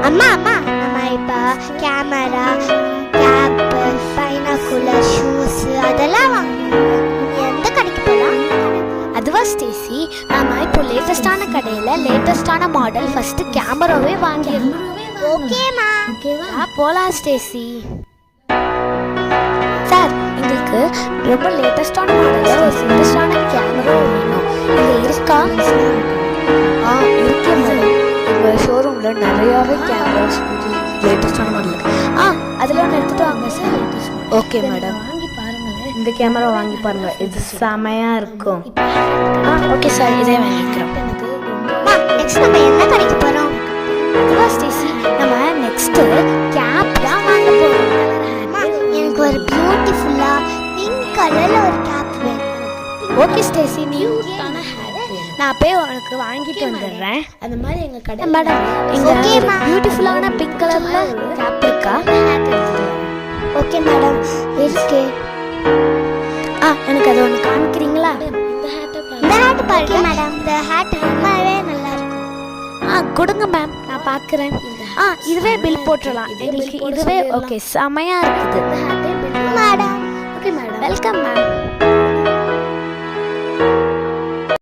அம்மா அம்மா நம்ம இப்போ கேமரா, கேப்பு, பைனாக்குலர், ஷூஸு அதெல்லாம் வாங்கணும். எந்த கடைக்கு போகலாம்? அதுவா ஸ்டேசி, நாம இப்போ லேட்டஸ்டான கடையில் லேட்டஸ்டான மாடல் ஃபர்ஸ்ட் கேமராவே வாங்கிடணும். ஓகேம்மா. போலாம் ஸ்டேசி. சார், எங்களுக்கு ரொம்ப லேட்டஸ்டான மாடலில் ஒரு லேட்டஸ்டான கேமரா வேணும். இது இருக்கா? இருக்கு மேடம். எங்கள் ஷோரூமில் நிறையாவே கேமராஸ் லேட்டஸ்டான மாடல். அதில் ஒன்று எடுத்துகிட்டு வாங்க சார். Okay madam. வாங்கி பாருங்களேன். இந்த கேமரா வாங்கி பாருங்க, இது செமையாக இருக்கும். ஓகே சார், இதே வாங்கிக்கிறோம். அம்மா நெக்ஸ்ட் நம்ம என்ன கடைக்கு போகிறோம்? அதுவா ஸ்டேசி, நம்ம நெக்ஸ்ட்டு கேப் தான் வாங்க போகிறோம். அம்மா எனக்கு ஒரு பியூட்டிஃபுல்லாக பிங்க் கலரில் ஒரு கேப் வேணும். ஓகே ஸ்டேசி, நீ நான் போய் உனக்கு வாங்கிட்டு வந்துடுறேன். அந்த மாதிரி எங்கள் கடை மேடம், Okay, இங்கே ma. பியூட்டிஃபுல்லான பிங்க் கலரில் கேப் இருக்கா? ஓகே மேடம், இருக்கு. எனக்கு அது ஒன்று காமிக்கிறீங்களா? இந்த ஹேட் பாருங்க மேடம், இந்த ஹேட் ரொம்பவே நல்லா இருக்கும். கொடுங்க மேம், நான் பார்க்குறேன். இதுவே பில் போட்டுடலாம். எங்களுக்கு இதுவே ஓகே, செமையாக இருக்குது. Madam okay madam, welcome ma'am.